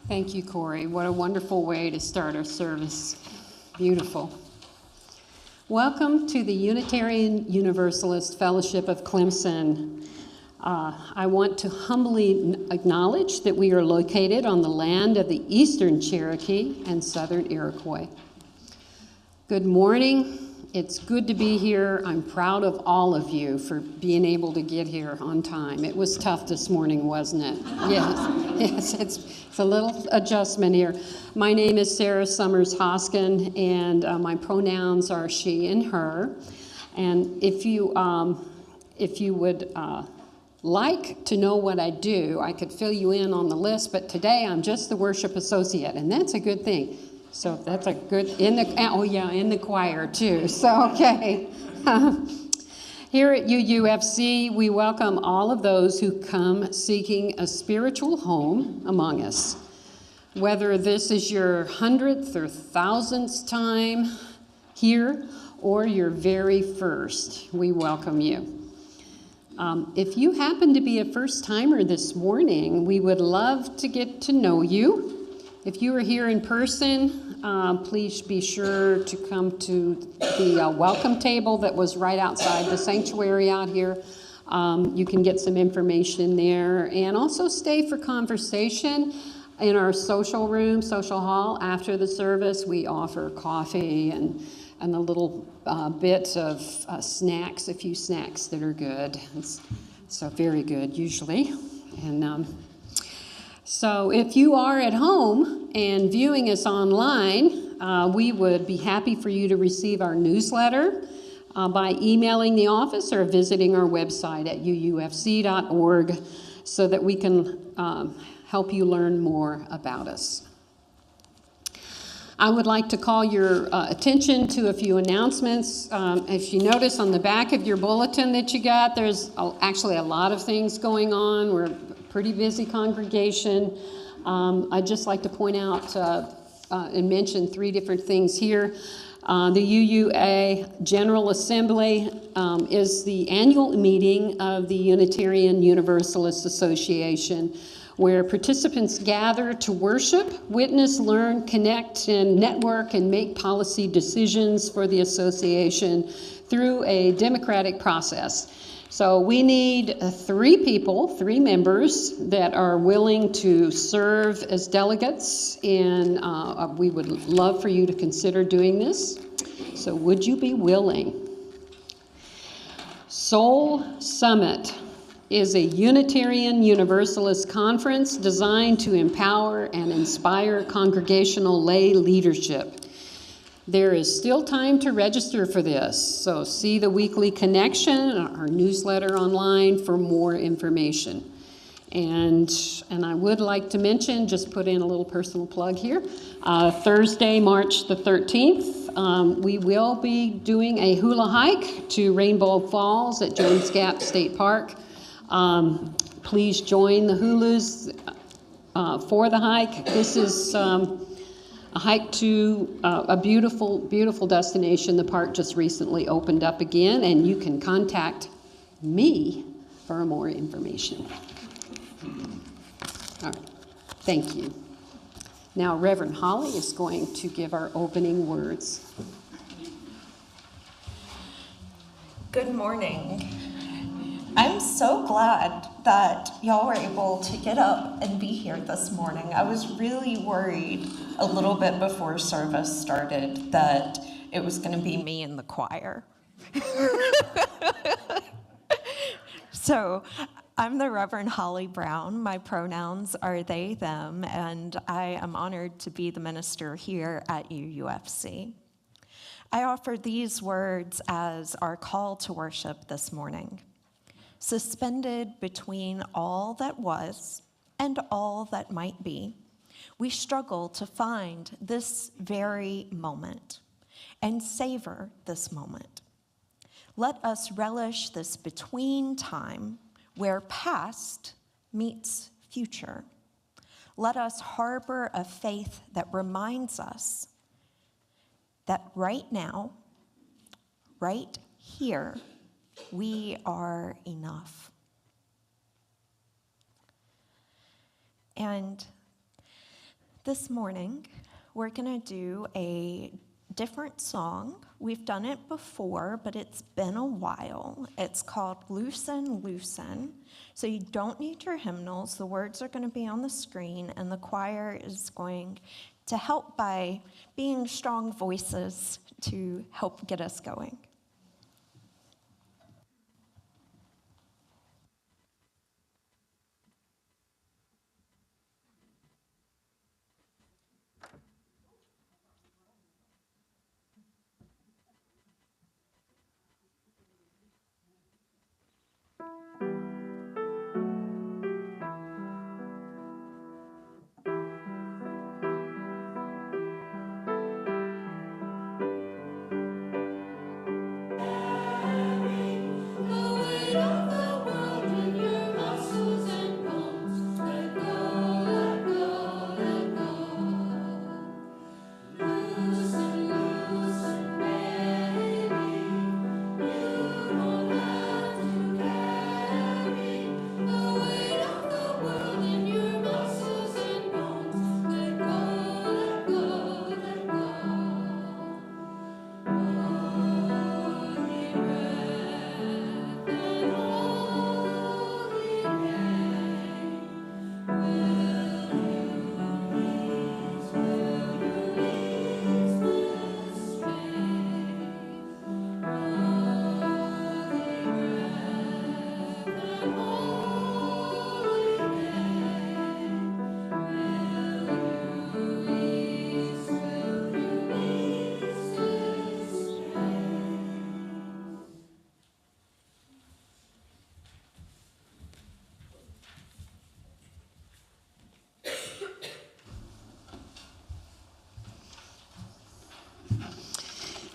Thank you, Cory. What a wonderful way to start our service. Beautiful. Welcome to the Unitarian Universalist Fellowship of Clemson. I want to humbly acknowledge that we are located on the land of the Eastern Cherokee and Southern Iroquois. Good morning. It's good to be here. I'm proud of all of you for being able to get here on time. It was tough this morning, wasn't it? Yes, it's a little adjustment here. My name is Sara Summers-Hoskin, and my pronouns are she and her. And if you would like to know what I do, I could fill you in on the list, but today I'm just the worship associate, and that's a good thing. So that's a good, in the choir too, so okay. Here at UUFC, we welcome all of those who come seeking a spiritual home among us. Whether this is your 100th or 1000th time here, or your very first, we welcome you. If you happen to be a first-timer this morning, we would love to get to know you. If you are here in person, please be sure to come to the welcome table that was right outside the sanctuary out here. You can get some information there, and also stay for conversation in our social room, social hall. After the service, we offer coffee and a little bit of snacks, a few snacks that are good. So very good, usually. And so if you are at home and viewing us online, we would be happy for you to receive our newsletter by emailing the office or visiting our website at uufc.org so that we can help you learn more about us. I would like to call your attention to a few announcements. If you notice on the back of your bulletin that you got, there's actually a lot of things going on. We're a pretty busy congregation. I'd just like to point out and mention 3 different things here. The UUA General Assembly is the annual meeting of the Unitarian Universalist Association, where participants gather to worship, witness, learn, connect, and network and make policy decisions for the association through a democratic process. So we need 3 people, 3 members that are willing to serve as delegates, and we would love for you to consider doing this. So would you be willing? Soul Summit is a Unitarian Universalist conference designed to empower and inspire congregational lay leadership. There is still time to register for this, so see the weekly connection, our newsletter online for more information. And I would like to mention, just put in a little personal plug here, Thursday, March the 13th, we will be doing a hula hike to Rainbow Falls at Jones Gap State Park. Please join the hulas for the hike. This is a hike to a beautiful, beautiful destination. The park just recently opened up again, and you can contact me for more information. All right, thank you. Now, Reverend Holly is going to give our opening words. Good morning. I'm so glad that y'all were able to get up and be here this morning. I was really worried a little bit before service started that it was going to be me in the choir. So I'm the Reverend Holly Brown. My pronouns are they, them, and I am honored to be the minister here at UUFC. I offer these words as our call to worship this morning. Suspended between all that was and all that might be, we struggle to find this very moment and savor this moment. Let us relish this between time where past meets future. Let us harbor a faith that reminds us that right now, right here, we are enough. And This morning, we're going to do a different song. We've done it before, but it's been a while. It's called Loosen, Loosen. So you don't need your hymnals. The words are going to be on the screen, and the choir is going to help by being strong voices to help get us going.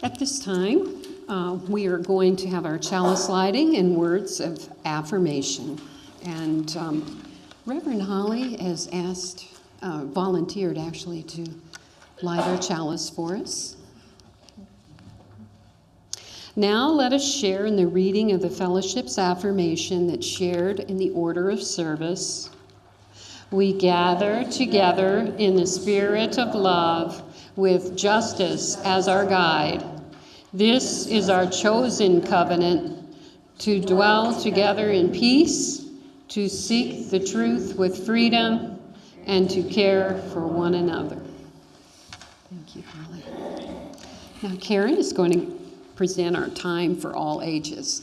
At this time, we are going to have our chalice lighting and words of affirmation. And Reverend Holly has volunteered actually to light our chalice for us. Now let us share in the reading of the fellowship's affirmation that's shared in the order of service. We gather together in the spirit of love with justice as our guide. This is our chosen covenant, to dwell together in peace, to seek the truth with freedom, and to care for one another. Thank you, Holly. Now Karen is going to present our time for all ages.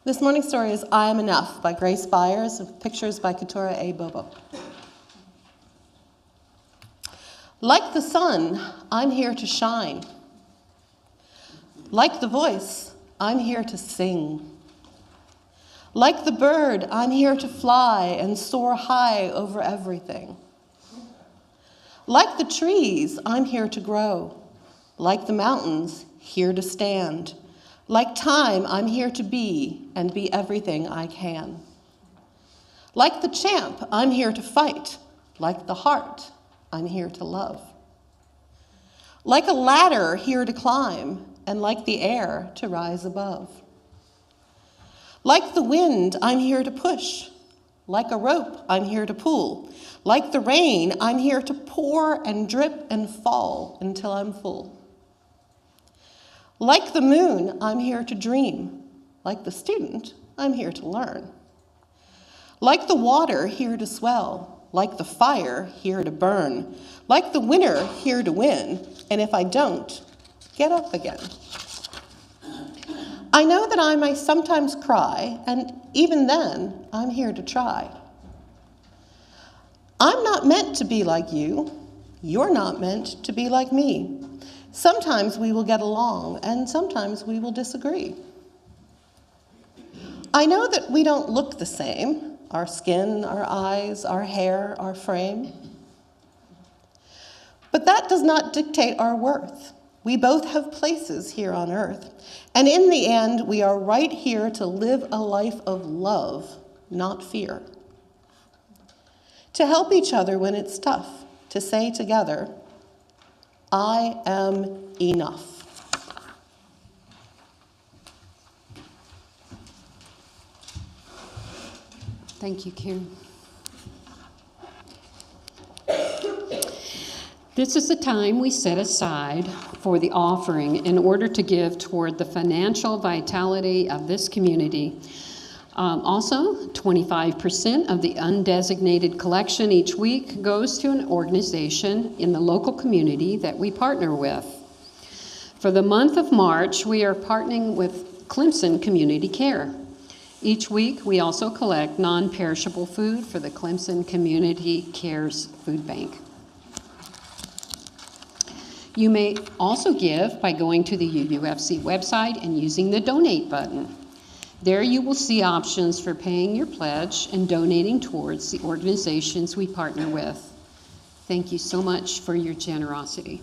This morning's story is I Am Enough by Grace Byers, with pictures by Katura A. Bobo. Like the sun, I'm here to shine. Like the voice, I'm here to sing. Like the bird, I'm here to fly and soar high over everything. Like the trees, I'm here to grow. Like the mountains, here to stand. Like time, I'm here to be and be everything I can. Like the champ, I'm here to fight. Like the heart, I'm here to love. Like a ladder, here to climb, and like the air, to rise above. Like the wind, I'm here to push. Like a rope, I'm here to pull. Like the rain, I'm here to pour and drip and fall until I'm full. Like the moon, I'm here to dream. Like the student, I'm here to learn. Like the water, here to swell. Like the fire, here to burn. Like the winner, here to win. And if I don't, get up again. I know that I may sometimes cry, and even then, I'm here to try. I'm not meant to be like you. You're not meant to be like me. Sometimes we will get along, and sometimes we will disagree. I know that we don't look the same, our skin, our eyes, our hair, our frame. But that does not dictate our worth. We both have places here on earth, and in the end, we are right here to live a life of love, not fear. To help each other when it's tough, to say together, I am enough. Thank you, Karen. This is the time we set aside for the offering in order to give toward the financial vitality of this community. Also, 25% of the undesignated collection each week goes to an organization in the local community that we partner with. For the month of March, we are partnering with Clemson Community Care. Each week, we also collect non-perishable food for the Clemson Community Cares Food Bank. You may also give by going to the UUFC website and using the donate button. There you will see options for paying your pledge and donating towards the organizations we partner with. Thank you so much for your generosity.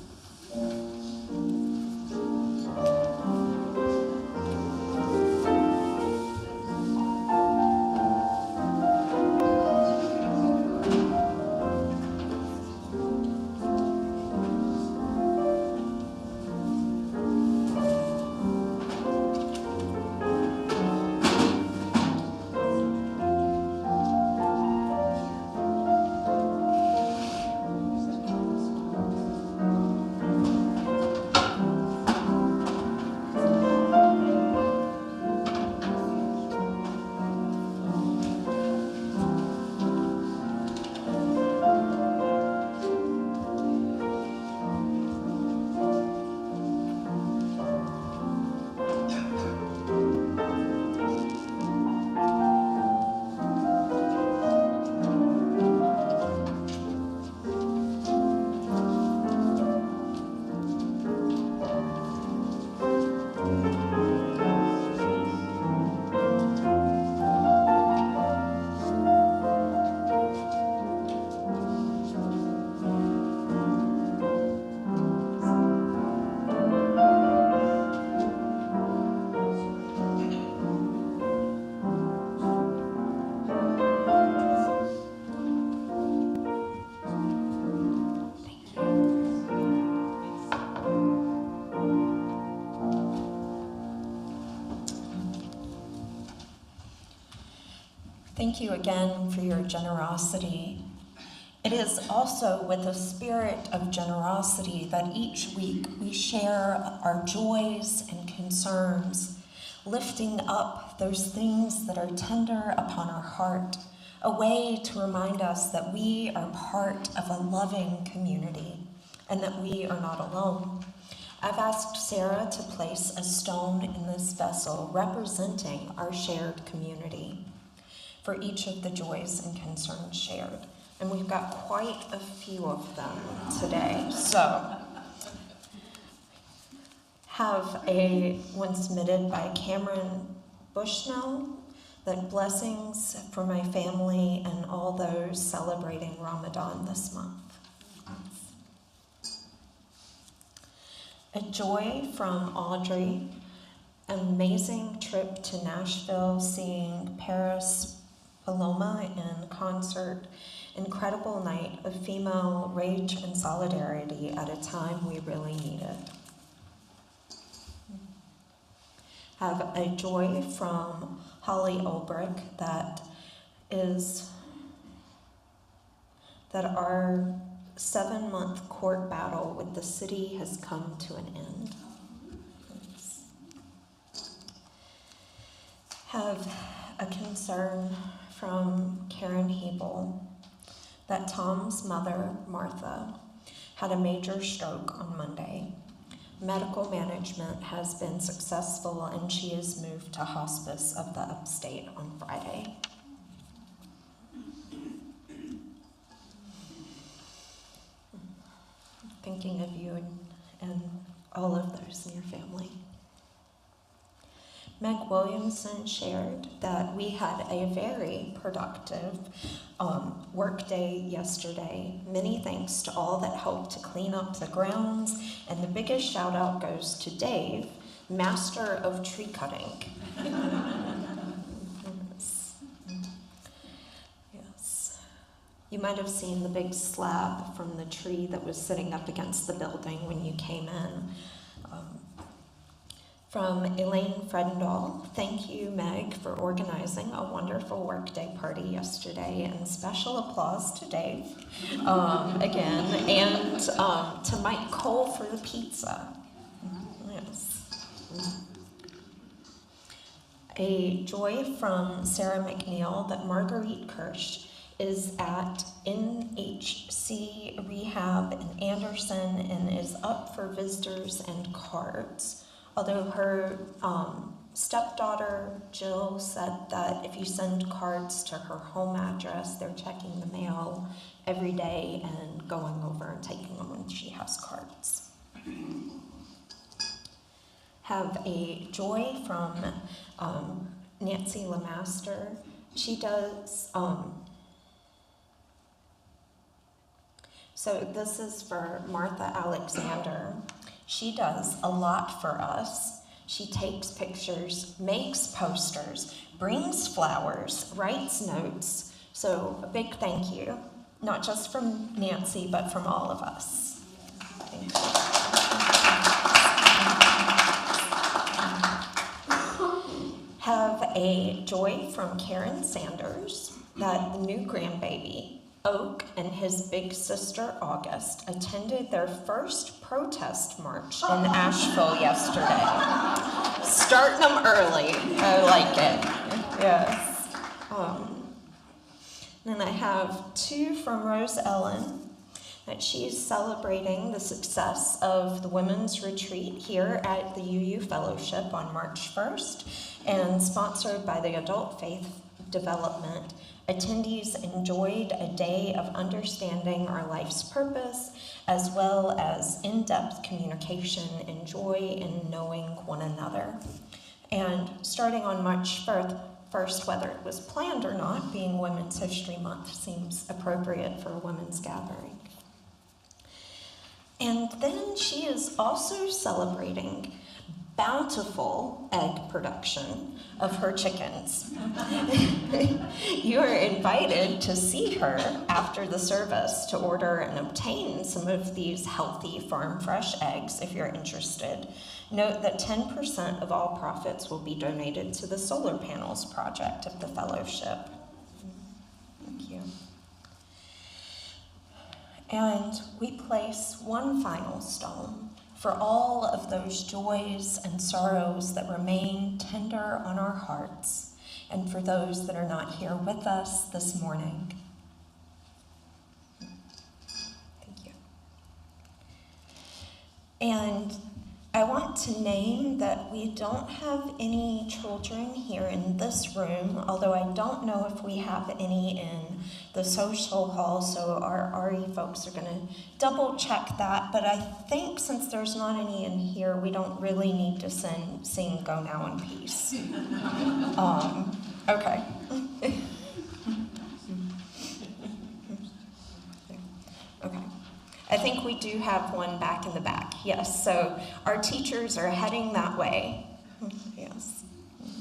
Thank you again for your generosity. It is also with a spirit of generosity that each week we share our joys and concerns, lifting up those things that are tender upon our heart, a way to remind us that we are part of a loving community and that we are not alone. I've asked Sara to place a stone in this vessel representing our shared community for each of the joys and concerns shared. And we've got quite a few of them today. So, have a one submitted by Cameron Bushnell, that blessings for my family and all those celebrating Ramadan this month. A joy from Audrey, an amazing trip to Nashville, seeing Paris Paloma in concert, incredible night of female rage and solidarity at a time we really need it. Have a joy from Holly Ulbrich that our 7-month court battle with the city has come to an end. Have a concern from Karen Hiebel that Tom's mother, Martha, had a major stroke on Monday. Medical management has been successful and she is moved to hospice of the upstate on Friday. Thinking of you and all of those in your family. Meg Williamson shared that we had a very productive work day yesterday. Many thanks to all that helped to clean up the grounds, and the biggest shout out goes to Dave, master of tree cutting. Yes. You might have seen the big slab from the tree that was sitting up against the building when you came in. From Elaine Fredendall, thank you, Meg, for organizing a wonderful workday party yesterday, and special applause to Dave again, and to Mike Cole for the pizza. Yes. A joy from Sarah McNeil that Marguerite Kirsch is at NHC Rehab in Anderson and is up for visitors and cards. Although her stepdaughter, Jill, said that if you send cards to her home address, they're checking the mail every day and going over and taking them when she has cards. Have a joy from Nancy Lemaster. She does, so this is for Martha Alexander. She does a lot for us. She takes pictures, makes posters, brings flowers, writes notes. So a big thank you, not just from Nancy, but from all of us. Thank you. Have a joy from Karen Sanders that the new grandbaby, Oak, and his big sister, August, attended their first protest march in Asheville yesterday. Starting them early. I like it. Yes. Then I have two from Rose Ellen, that she's celebrating the success of the women's retreat here at the UU Fellowship on March 1st, and sponsored by the Adult Faith Development. Attendees enjoyed a day of understanding our life's purpose, as well as in-depth communication and joy in knowing one another. And starting on March 1st, whether it was planned or not, being Women's History Month seems appropriate for a women's gathering. And then she is also celebrating bountiful egg production of her chickens. You are invited to see her after the service to order and obtain some of these healthy farm fresh eggs if you're interested. Note that 10% of all profits will be donated to the solar panels project of the fellowship. Thank you. And we place one final stone for all of those joys and sorrows that remain tender on our hearts, and for those that are not here with us this morning. Thank you. And I want to name that we don't have any children here in this room, although I don't know if we have any in the social hall, so our RE folks are going to double check that. But I think since there's not any in here, we don't really need to sing Go Now in Peace. Okay. Okay. I think we do have one back in the back. Yes, so our teachers are heading that way. Yes,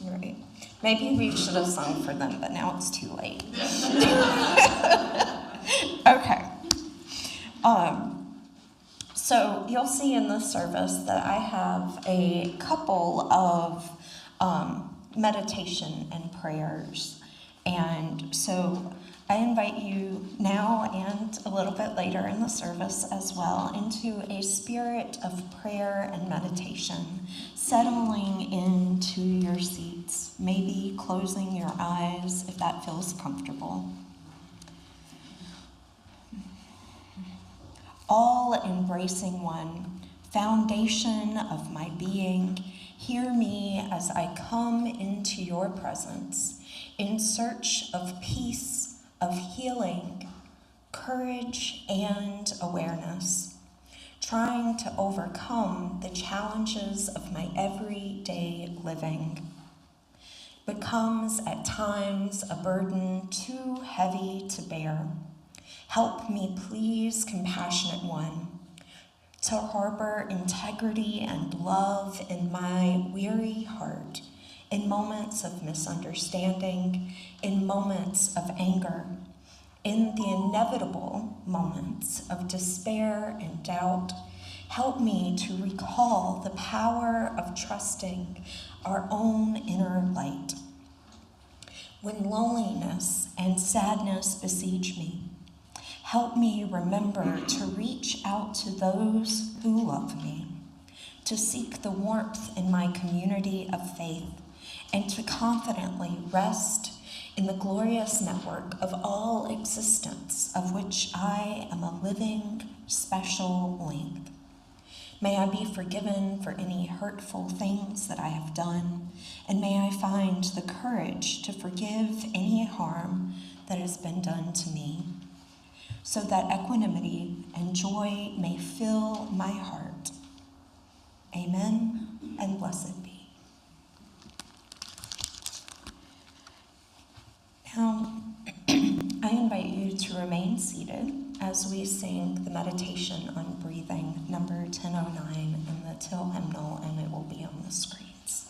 right. Maybe we should have sung for them, but now it's too late. Okay. So you'll see in this service that I have a couple of meditation and prayers. And so I invite you now and a little bit later in the service as well into a spirit of prayer and meditation, settling into your seats, maybe closing your eyes if that feels comfortable. All-embracing one, foundation of my being, hear me as I come into your presence in search of peace, of healing, courage, and awareness, trying to overcome the challenges of my everyday living. Becomes at times a burden too heavy to bear. Help me, please, compassionate one, to harbor integrity and love in my weary heart, in moments of misunderstanding, in moments of anger, in the inevitable moments of despair and doubt. Help me to recall the power of trusting our own inner light. When loneliness and sadness besiege me, help me remember to reach out to those who love me, to seek the warmth in my community of faith, and to confidently rest in the glorious network of all existence of which I am a living, special link. May I be forgiven for any hurtful things that I have done, and may I find the courage to forgive any harm that has been done to me, so that equanimity and joy may fill my heart. Amen, and blessed be. Now, I invite you to remain seated as we sing the meditation on breathing, number 1009 in the Till hymnal, and it will be on the screens.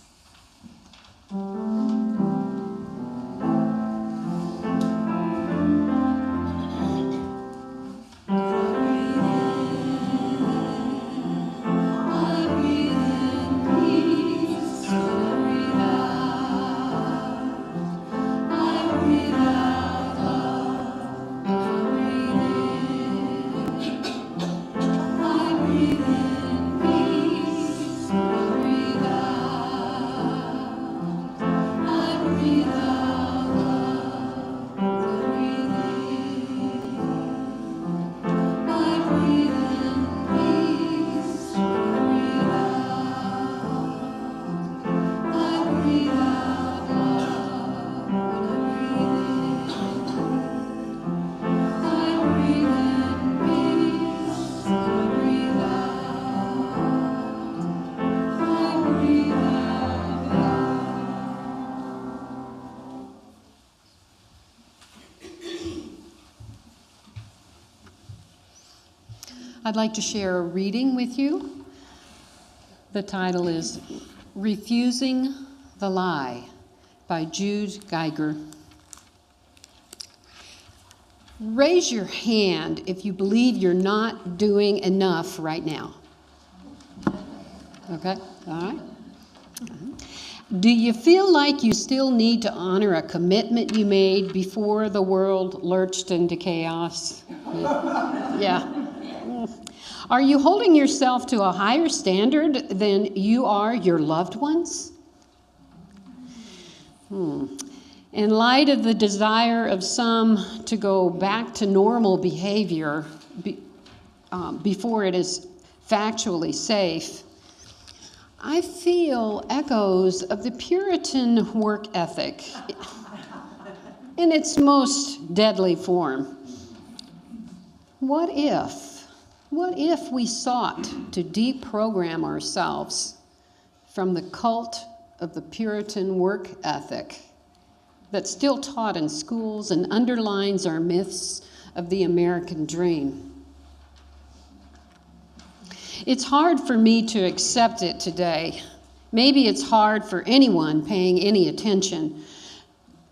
I'd like to share a reading with you. The title is Refusing the Lie by Jude Geiger. Raise your hand if you believe you're not doing enough right now. Okay, all right. Do you feel like you still need to honor a commitment you made before the world lurched into chaos? Yeah. Are you holding yourself to a higher standard than you are your loved ones? In light of the desire of some to go back to normal behavior before it is factually safe, I feel echoes of the Puritan work ethic in its most deadly form. What if we sought to deprogram ourselves from the cult of the Puritan work ethic that's still taught in schools and underlines our myths of the American dream? It's hard for me to accept it today. Maybe it's hard for anyone paying any attention,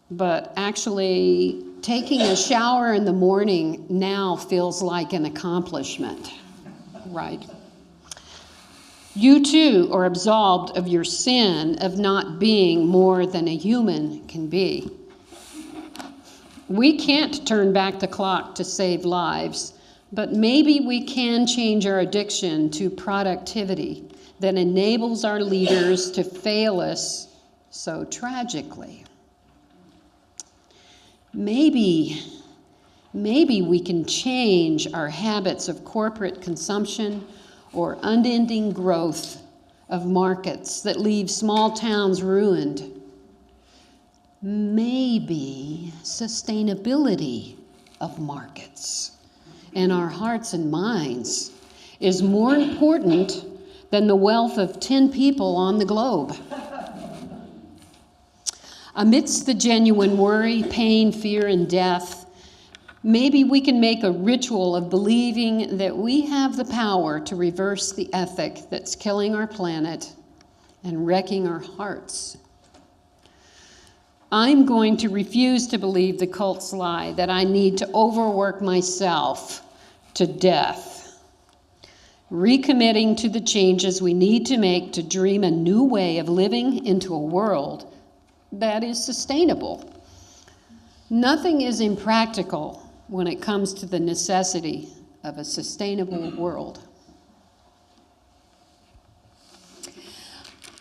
but actually taking a shower in the morning now feels like an accomplishment, right? You too are absolved of your sin of not being more than a human can be. We can't turn back the clock to save lives, but maybe we can change our addiction to productivity that enables our leaders to fail us so tragically. Maybe we can change our habits of corporate consumption or unending growth of markets that leave small towns ruined. Maybe sustainability of markets and our hearts and minds is more important than the wealth of 10 people on the globe. Amidst the genuine worry, pain, fear, and death, maybe we can make a ritual of believing that we have the power to reverse the ethic that's killing our planet and wrecking our hearts. I'm going to refuse to believe the cult's lie that I need to overwork myself to death. recommitting to the changes we need to make to dream a new way of living into a world that is sustainable. Nothing is impractical when it comes to the necessity of a sustainable world.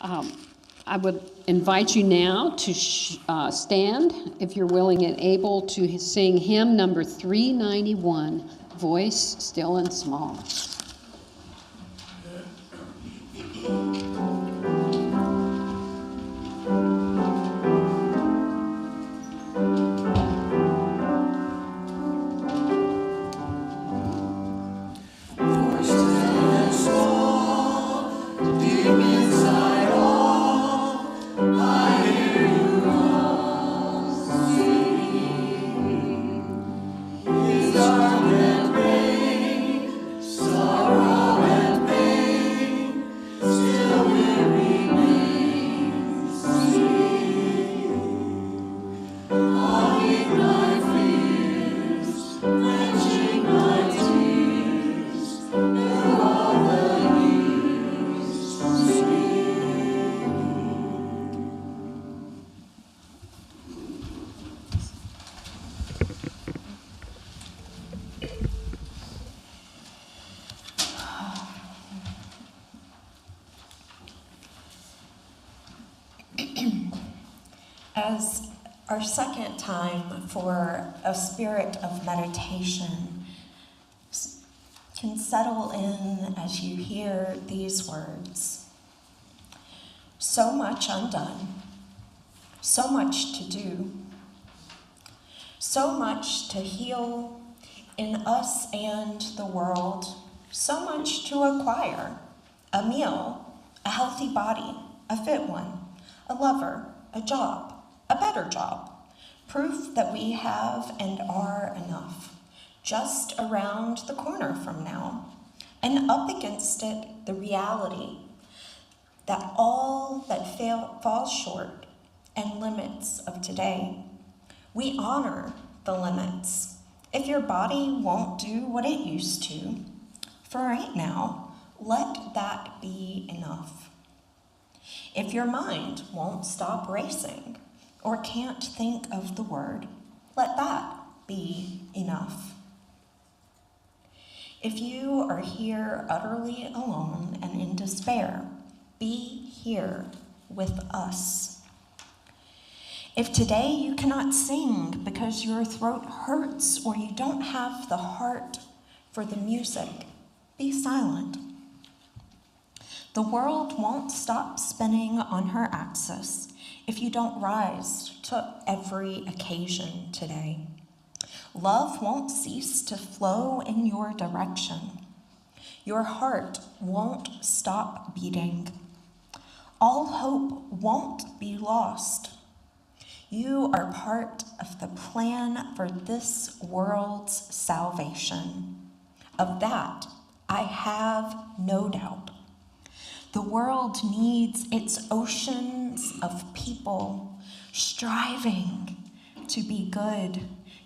I would invite you now to stand, if you're willing and able, to sing hymn number 391, Voice Still and Small. As our second time for a spirit of meditation can settle in as you hear these words. So much undone, so much to do, so much to heal in us and the world, so much to acquire: a meal, a healthy body, a fit one, a lover, a job, a better job, proof that we have and are enough, just around the corner from now, and up against it, the reality that all that falls short and limits of today. We honor the limits. If your body won't do what it used to, for right now, let that be enough. If your mind won't stop racing or can't think of the word, let that be enough. If you are here utterly alone and in despair, be here with us. If today you cannot sing because your throat hurts or you don't have the heart for the music, be silent. The world won't stop spinning on her axis if you don't rise to every occasion today. Love won't cease to flow in your direction. Your heart won't stop beating. All hope won't be lost. You are part of the plan for this world's salvation. Of that, I have no doubt. The world needs its oceans of people striving to be good,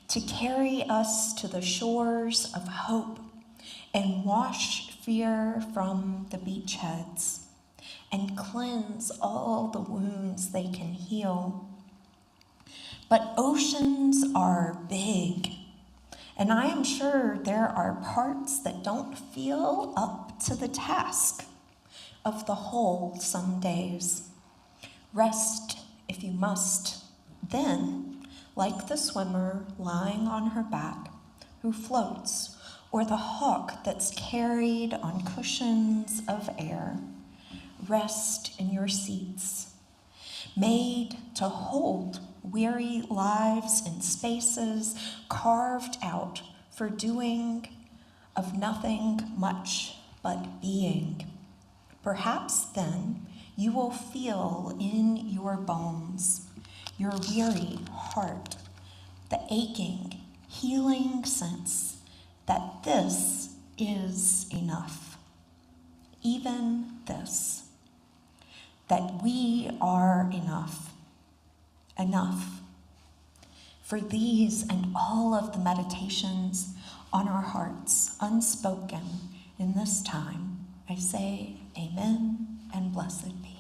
to carry us to the shores of hope and wash fear from the beachheads and cleanse all the wounds they can heal. But oceans are big, and I am sure there are parts that don't feel up to the task of the whole some days. Rest if you must. Then, like the swimmer lying on her back who floats, or the hawk that's carried on cushions of air, rest in your seats, made to hold weary lives in spaces carved out for doing of nothing much but being. Perhaps then you will feel in your bones, your weary heart, the aching, healing sense that this is enough. Even this, that we are enough. Enough. For these and all of the meditations on our hearts, unspoken in this time, I say amen and blessed be.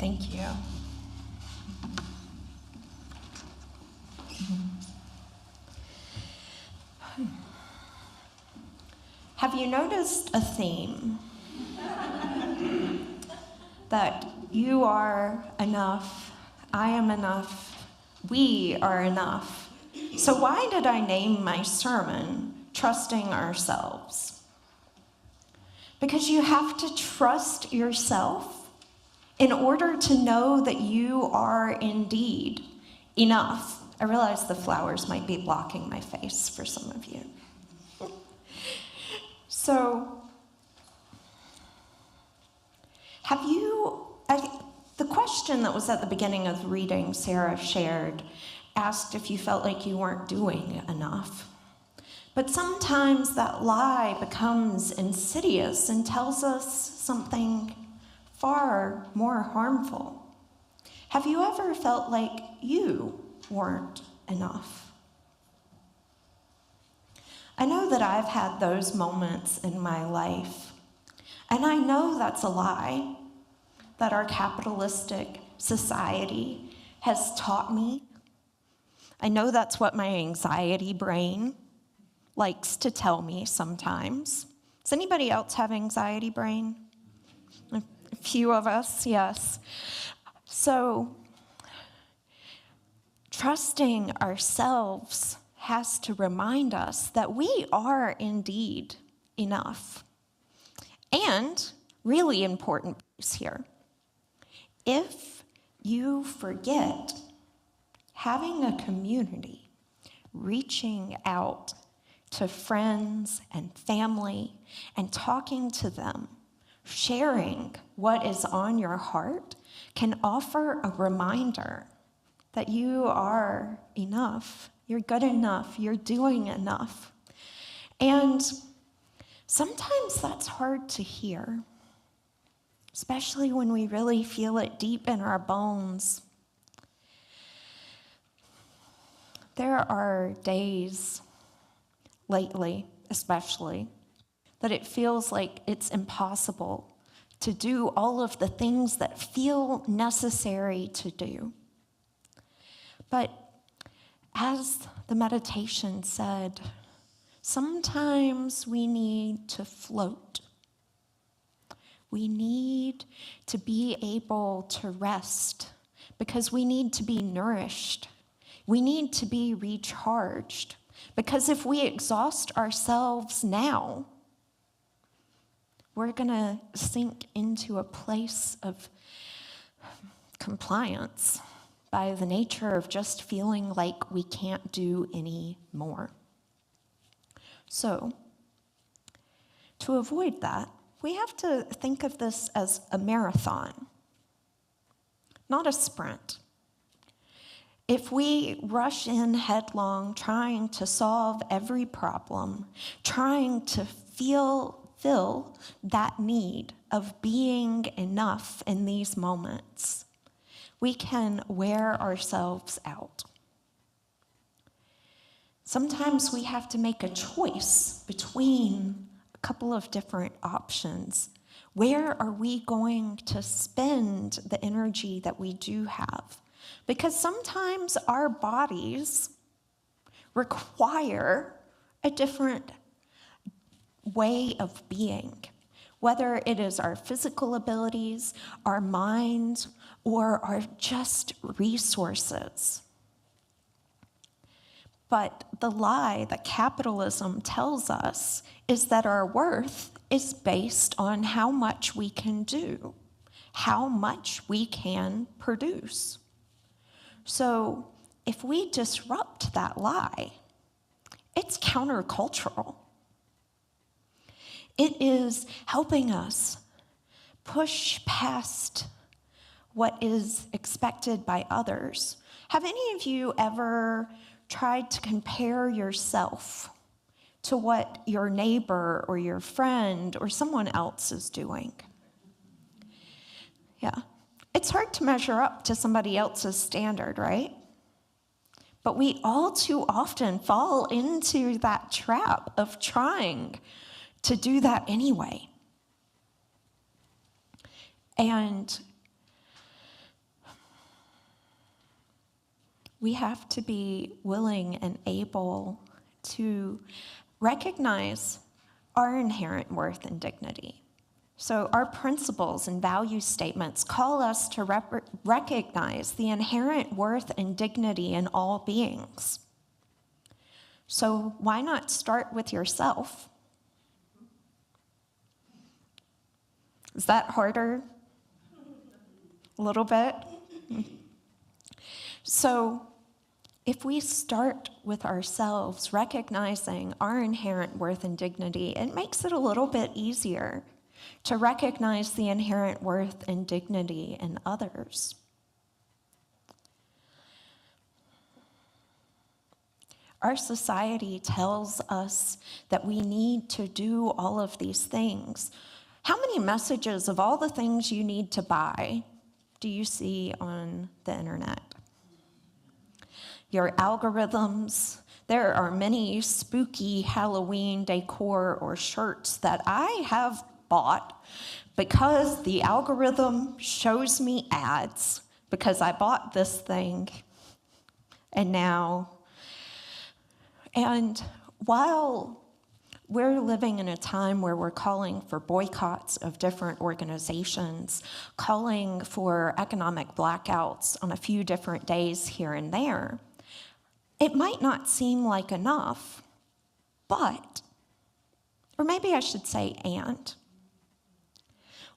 Thank you. Have you noticed a theme? That you are enough, I am enough, we are enough. So why did I name my sermon, Trusting Ourselves? Because you have to trust yourself in order to know that you are indeed enough. I realize the flowers might be blocking my face for some of you. So, the question that was at the beginning of the reading, Sara shared, asked if you felt like you weren't doing enough. But sometimes that lie becomes insidious and tells us something far more harmful. Have you ever felt like you weren't enough? I know that I've had those moments in my life, and I know that's a lie that our capitalistic society has taught me. I know that's what my anxiety brain likes to tell me sometimes. Does anybody else have anxiety brain? A few of us, yes. So, trusting ourselves has to remind us that we are indeed enough. And, really important piece here, if you forget, having a community, reaching out to friends and family and talking to them, sharing what is on your heart can offer a reminder that you are enough. You're good enough. You're doing enough. And sometimes that's hard to hear, especially when we really feel it deep in our bones. There are days, lately especially, that it feels like it's impossible to do all of the things that feel necessary to do. But as the meditation said, sometimes we need to float. We need to be able to rest because we need to be nourished. We need to be recharged because if we exhaust ourselves now, we're going to sink into a place of compliance by the nature of just feeling like we can't do any more. So, to avoid that, we have to think of this as a marathon, not a sprint. If we rush in headlong, trying to solve every problem, trying to fill that need of being enough in these moments, we can wear ourselves out. Sometimes we have to make a choice between a couple of different options. Where are we going to spend the energy that we do have? Because sometimes our bodies require a different way of being, whether it is our physical abilities, our mind, or our just resources. But the lie that capitalism tells us is that our worth is based on how much we can do, how much we can produce. So if we disrupt that lie, it's countercultural. It is helping us push past what is expected by others. Have any of you ever tried to compare yourself to what your neighbor or your friend or someone else is doing? Yeah. It's hard to measure up to somebody else's standard, right? But we all too often fall into that trap of trying to do that anyway. And we have to be willing and able to recognize our inherent worth and dignity. So our principles and value statements call us to recognize the inherent worth and dignity in all beings. So why not start with yourself? Is that harder? A little bit? So if we start with ourselves, recognizing our inherent worth and dignity, it makes it a little bit easier to recognize the inherent worth and dignity in others. Our society tells us that we need to do all of these things. How many messages of all the things you need to buy do you see on the internet? Your algorithms. There are many spooky Halloween decor or shirts that I have bought because the algorithm shows me ads because I bought this thing and while we're living in a time where we're calling for boycotts of different organizations, calling for economic blackouts on a few different days here and there, it might not seem like enough, but, or maybe I should say and,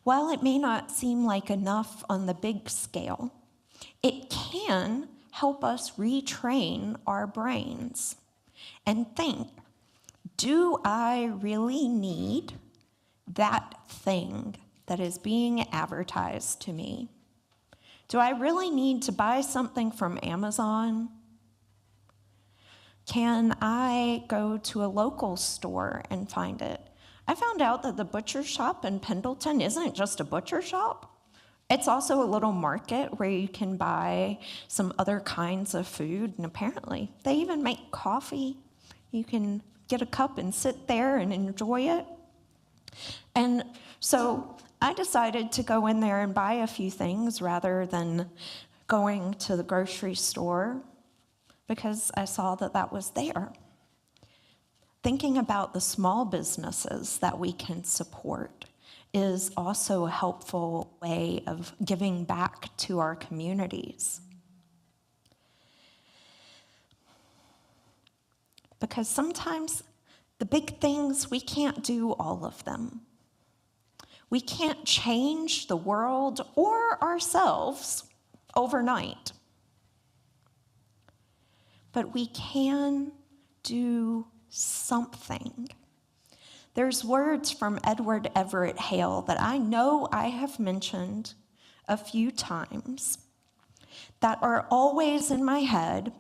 while it may not seem like enough on the big scale, it can help us retrain our brains and think, do I really need that thing that is being advertised to me? Do I really need to buy something from Amazon? Can I go to a local store and find it? I found out that the butcher shop in Pendleton isn't just a butcher shop. It's also a little market where you can buy some other kinds of food, and apparently they even make coffee. You can get a cup and sit there and enjoy it. And so I decided to go in there and buy a few things rather than going to the grocery store because I saw that that was there. Thinking about the small businesses that we can support is also a helpful way of giving back to our communities. Because sometimes the big things, we can't do all of them. We can't change the world or ourselves overnight. But we can do something. There's words from Edward Everett Hale that I know I have mentioned a few times that are always in my head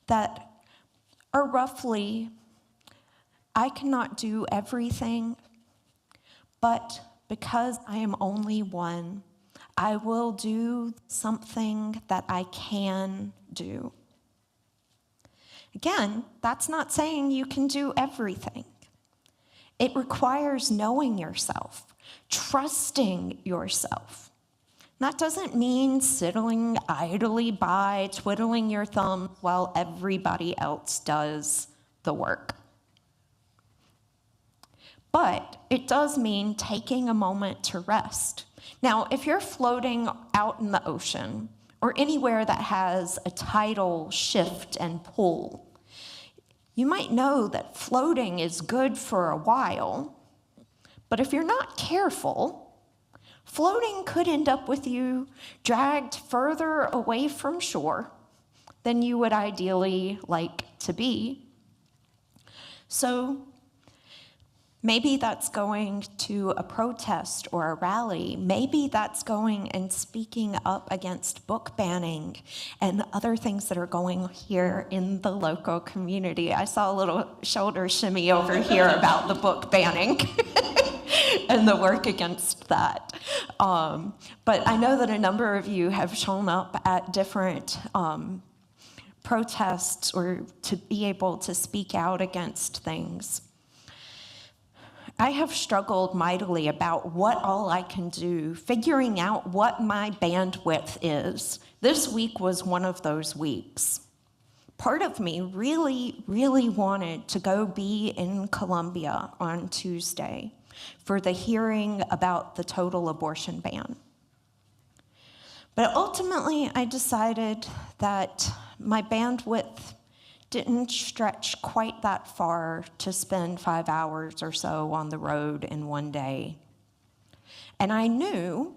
that are roughly, I cannot do everything, but because I am only one, I will do something that I can do. Again, that's not saying you can do everything. It requires knowing yourself, trusting yourself. That doesn't mean sitting idly by, twiddling your thumbs while everybody else does the work. But it does mean taking a moment to rest. Now, if you're floating out in the ocean or anywhere that has a tidal shift and pull, you might know that floating is good for a while, but if you're not careful, floating could end up with you dragged further away from shore than you would ideally like to be. So maybe that's going to a protest or a rally. Maybe that's going and speaking up against book banning and other things that are going here in the local community. I saw a little shoulder shimmy over here about the book banning and the work against that. But I know that a number of you have shown up at different protests or to be able to speak out against things. I have struggled mightily about what all I can do, figuring out what my bandwidth is. This week was one of those weeks. Part of me really, really wanted to go be in Columbia on Tuesday for the hearing about the total abortion ban. But ultimately, I decided that my bandwidth didn't stretch quite that far to spend 5 hours or so on the road in one day. And I knew,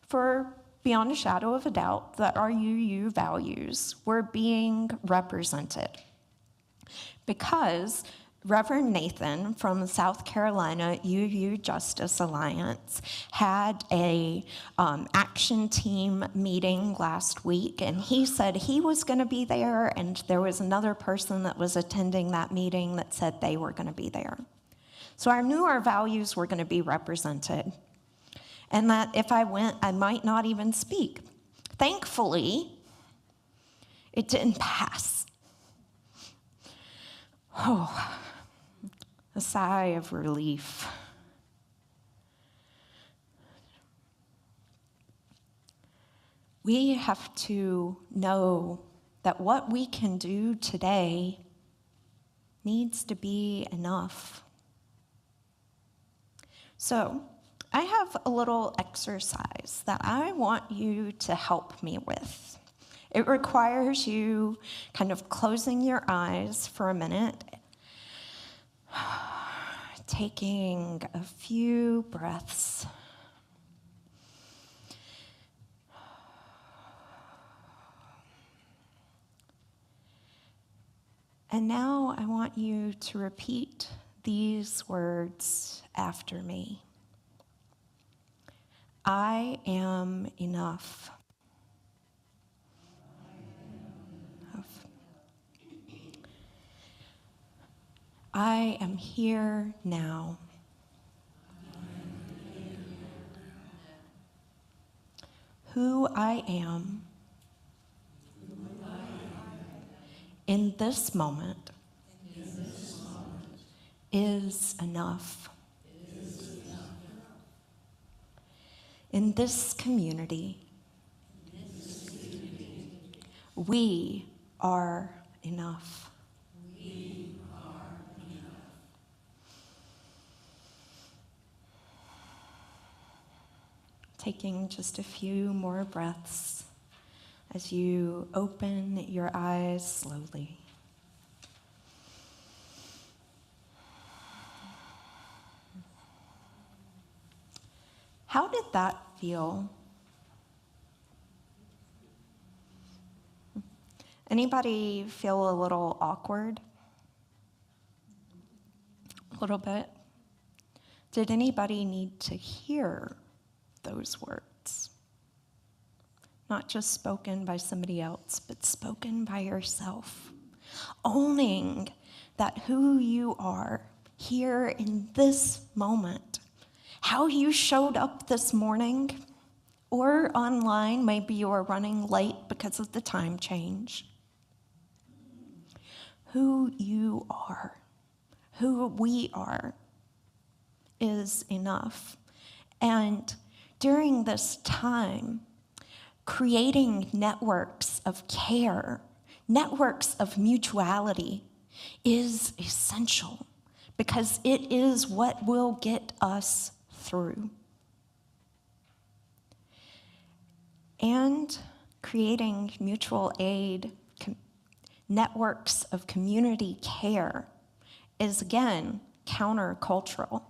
for beyond a shadow of a doubt, that our UU values were being represented. Because Reverend Nathan from the South Carolina UU Justice Alliance had a action team meeting last week, and he said he was going to be there, and there was another person that was attending that meeting that said they were going to be there. So I knew our values were going to be represented, and that if I went, I might not even speak. Thankfully, it didn't pass. Oh. A sigh of relief. We have to know that what we can do today needs to be enough. So, I have a little exercise that I want you to help me with. It requires you kind of closing your eyes for a minute, taking a few breaths. And now I want you to repeat these words after me. I am enough. I am here now. Who I am in this moment is enough. In this community, we are enough. Taking just a few more breaths as you open your eyes slowly. How did that feel? Anybody feel a little awkward? A little bit? Did anybody need to hear those words? Not just spoken by somebody else, but spoken by yourself. Owning that who you are here in this moment, how you showed up this morning, or online, maybe you are running late because of the time change. Who you are, who we are, is enough. And during this time, creating networks of care, networks of mutuality is essential because it is what will get us through. And creating mutual aid, networks of community care is, again, countercultural.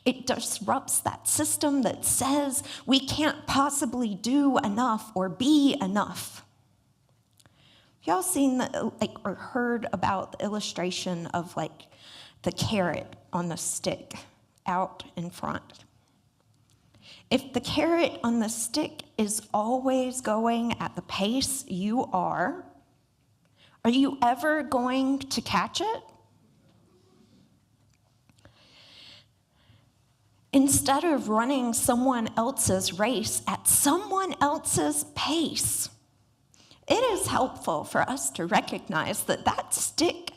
It disrupts that system that says we can't possibly do enough or be enough. Y'all seen or heard about the illustration of the carrot on the stick out in front? If the carrot on the stick is always going at the pace you are you ever going to catch it? Instead of running someone else's race at someone else's pace, it is helpful for us to recognize that that stick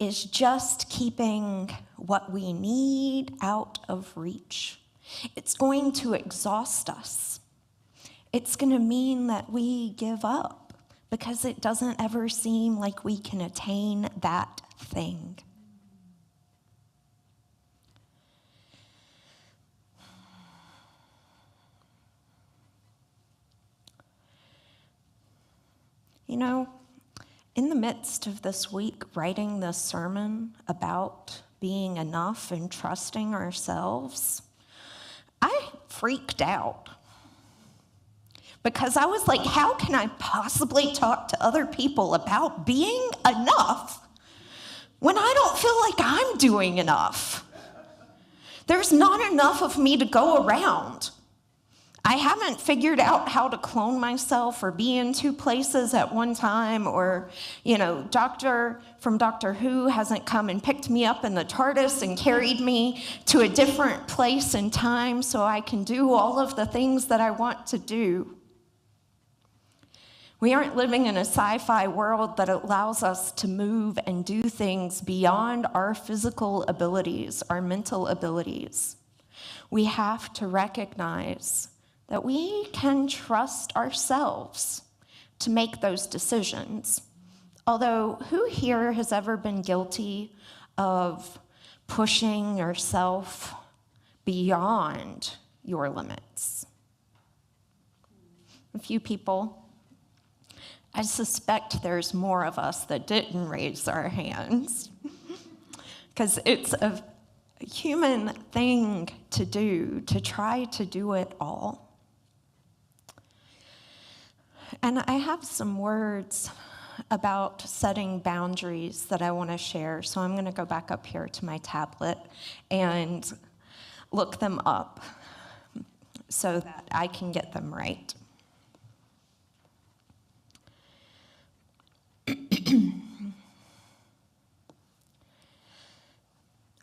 is just keeping what we need out of reach. It's going to exhaust us. It's going to mean that we give up because it doesn't ever seem like we can attain that thing. You know, in the midst of this week, writing this sermon about being enough and trusting ourselves, I freaked out. Because I was like, how can I possibly talk to other people about being enough when I don't feel like I'm doing enough? There's not enough of me to go around. I haven't figured out how to clone myself or be in two places at one time, or, Doctor from Doctor Who hasn't come and picked me up in the TARDIS and carried me to a different place and time so I can do all of the things that I want to do. We aren't living in a sci-fi world that allows us to move and do things beyond our physical abilities, our mental abilities. We have to recognize that we can trust ourselves to make those decisions. Although, who here has ever been guilty of pushing yourself beyond your limits? A few people. I suspect there's more of us that didn't raise our hands because it's a human thing to do, to try to do it all. And I have some words about setting boundaries that I want to share, so I'm going to go back up here to my tablet and look them up so that I can get them right.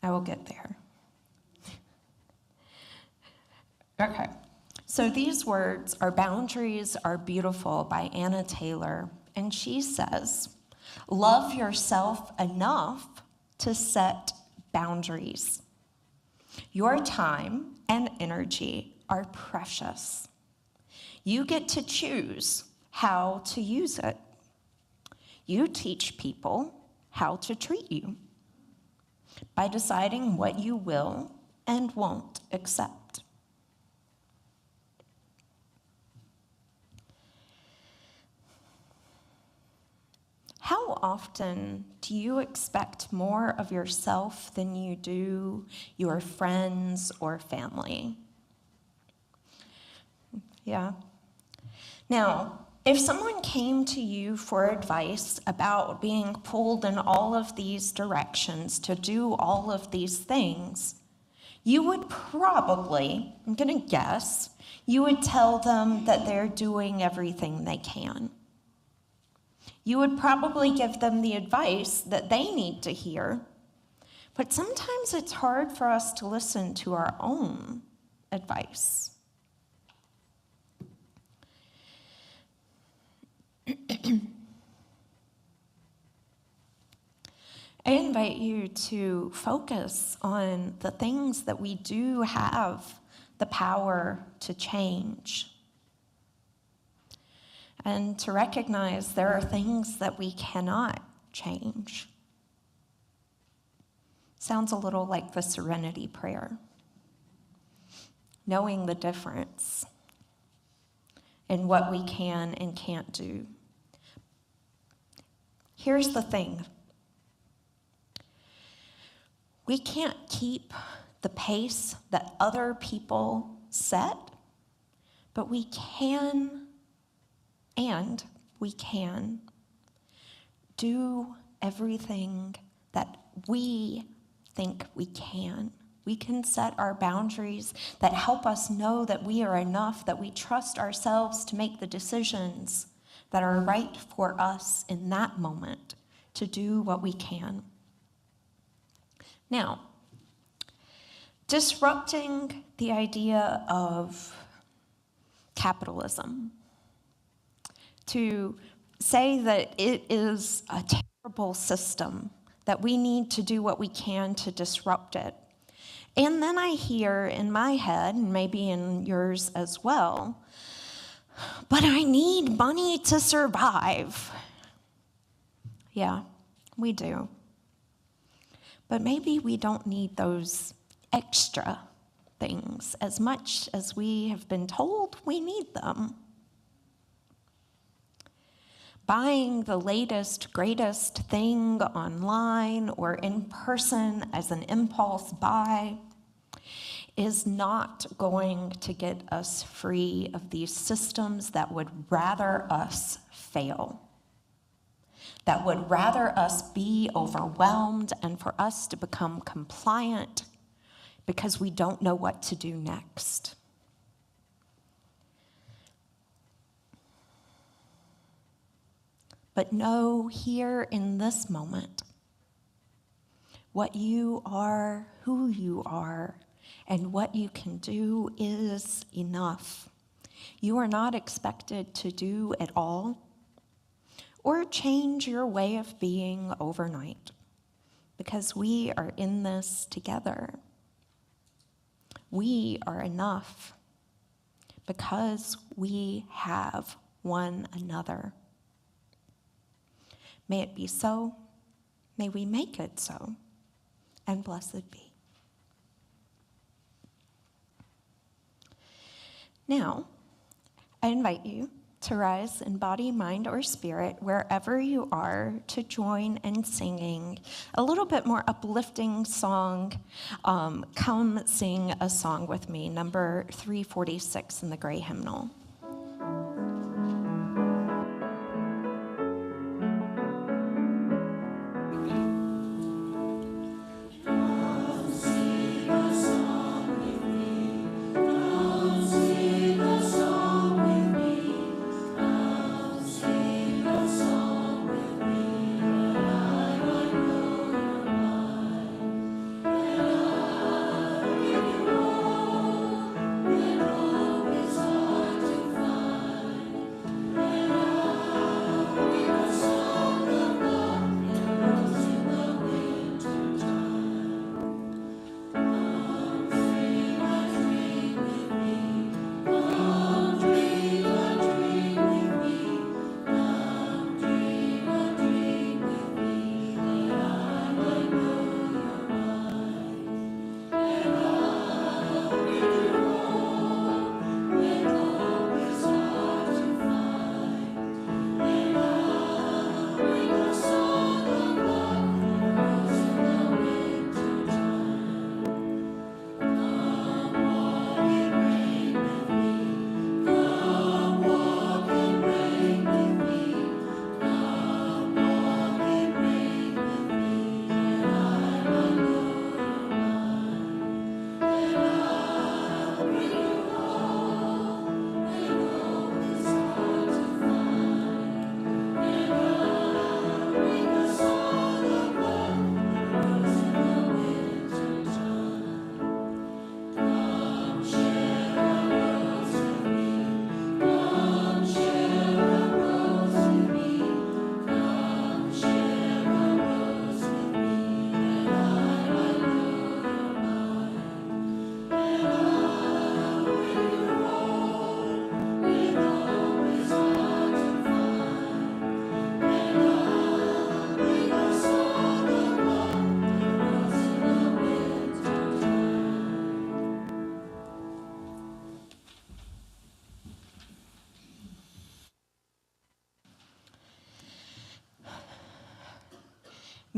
I will get there. Okay. So these words, "Our boundaries are beautiful," by Anna Taylor. And she says, love yourself enough to set boundaries. Your time and energy are precious. You get to choose how to use it. You teach people how to treat you by deciding what you will and won't accept. How often do you expect more of yourself than you do your friends or family? Yeah. Now, if someone came to you for advice about being pulled in all of these directions to do all of these things, you would probably, I'm going to guess, you would tell them that they're doing everything they can. You would probably give them the advice that they need to hear, but sometimes it's hard for us to listen to our own advice. I invite you to focus on the things that we do have the power to change. And to recognize there are things that we cannot change. Sounds a little like the Serenity Prayer. Knowing the difference in what we can and can't do. Here's the thing. We can't keep the pace that other people set, but we can do everything that we think we can. We can set our boundaries that help us know that we are enough, that we trust ourselves to make the decisions that are right for us in that moment, to do what we can. Now, disrupting the idea of capitalism, to say that it is a terrible system, that we need to do what we can to disrupt it. And then I hear in my head, and maybe in yours as well, but I need money to survive. Yeah, we do. But maybe we don't need those extra things as much as we have been told we need them. Buying the latest, greatest thing online or in person as an impulse buy is not going to get us free of these systems that would rather us fail, that would rather us be overwhelmed and for us to become compliant because we don't know what to do next. But know here in this moment what you are, who you are, and what you can do is enough. You are not expected to do it all or change your way of being overnight, because we are in this together. We are enough because we have one another. May it be so. May we make it so. And blessed be. Now, I invite you to rise in body, mind, or spirit, wherever you are, to join in singing a little bit more uplifting song. Come sing a song with me, number 346 in the Gray Hymnal. I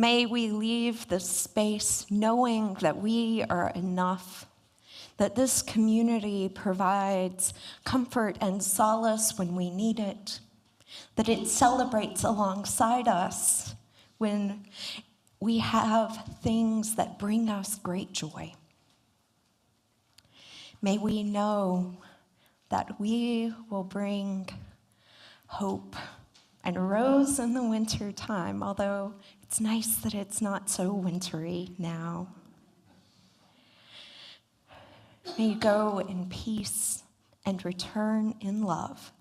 May we leave this space knowing that we are enough, that this community provides comfort and solace when we need it, that it celebrates alongside us when we have things that bring us great joy. May we know that we will bring hope and a rose in the winter time, although it's nice that it's not so wintry now. May you go in peace and return in love.